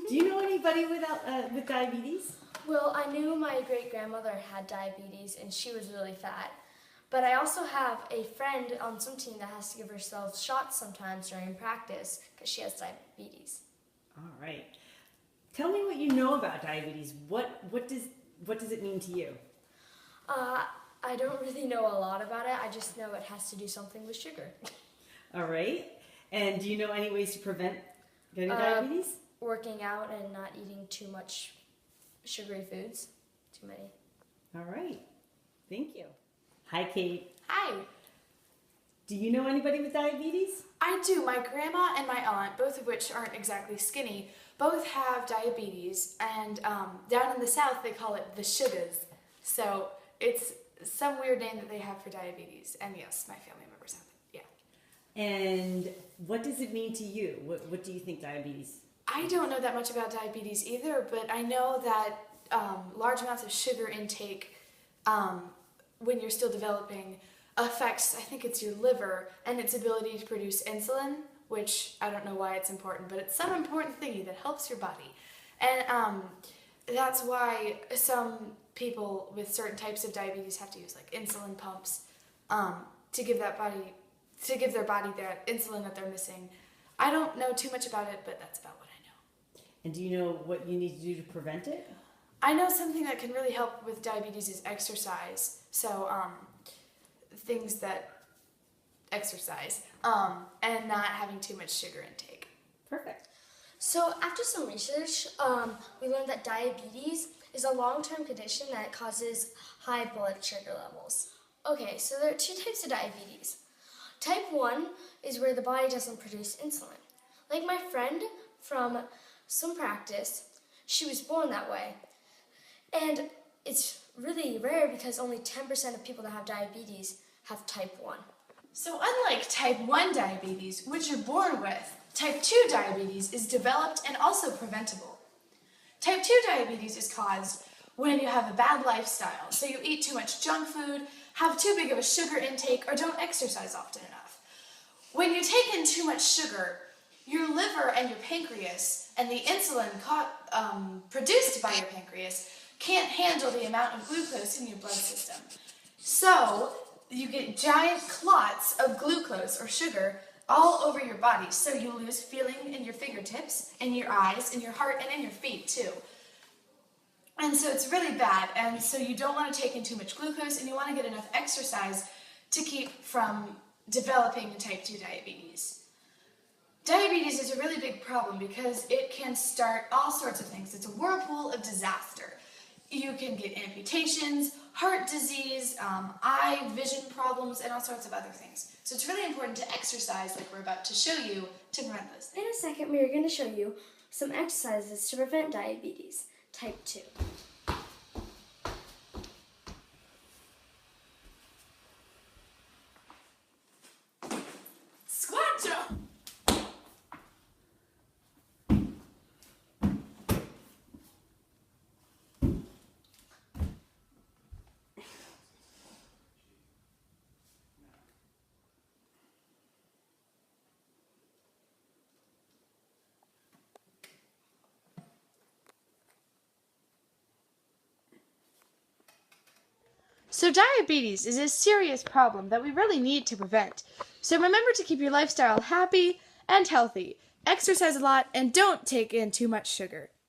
Do you know anybody with diabetes? Well, I knew my great-grandmother had diabetes and she was really fat. But I also have a friend on some team that has to give herself shots sometimes during practice because she has diabetes. All right. Tell me what you know about diabetes. What does it mean to you? I don't really know a lot about it. I just know it has to do something with sugar. All right. And do you know any ways to prevent getting diabetes? Working out and not eating too much sugary foods. Too many. All right. Thank you. Hi, Kate. Hi. Do you know anybody with diabetes? I do. My grandma and my aunt, both of which aren't exactly skinny, both have diabetes, and down in the South they call it the sugars. So it's some weird name that they have for diabetes. And yes, my family members have it. Yeah. And what does it mean to you? What do you think diabetes? I don't know that much about diabetes either, but I know that large amounts of sugar intake when you're still developing affects, I think it's your liver and its ability to produce insulin, which I don't know why it's important, but it's some important thingy that helps your body. And that's why some people with certain types of diabetes have to use like insulin pumps to give their body that insulin that they're missing. I don't know too much about it, but that's about what I know. And do you know what you need to do to prevent it? I know something that can really help with diabetes is exercise. So things that exercise and not having too much sugar intake. Perfect. So after some research, we learned that diabetes is a long-term condition that causes high blood sugar levels. Okay, so there are two types of diabetes. Type 1 is where the body doesn't produce insulin. Like my friend from some practice, she was born that way. And it's really rare because only 10% of people that have diabetes have type 1. So unlike type 1 diabetes, which you're born with, type 2 diabetes is developed and also preventable. Type 2 diabetes is caused when you have a bad lifestyle, so you eat too much junk food, have too big of a sugar intake, or don't exercise often enough. When you take in too much sugar, your liver and your pancreas and the insulin produced by your pancreas can't handle the amount of glucose in your blood system. So you get giant clots of glucose or sugar all over your body, so you lose feeling in your fingertips, in your eyes, in your heart, and in your feet too. And so it's really bad, and so you don't want to take in too much glucose, and you want to get enough exercise to keep from developing type 2 diabetes. Diabetes is a really big problem because it can start all sorts of things. It's a whirlpool of disaster. You can get amputations, heart disease, eye, vision problems, and all sorts of other things. So it's really important to exercise like we're about to show you to prevent those things. In a second, we are going to show you some exercises to prevent diabetes type 2. Squat jump! So diabetes is a serious problem that we really need to prevent. So remember to keep your lifestyle happy and healthy. Exercise a lot and don't take in too much sugar.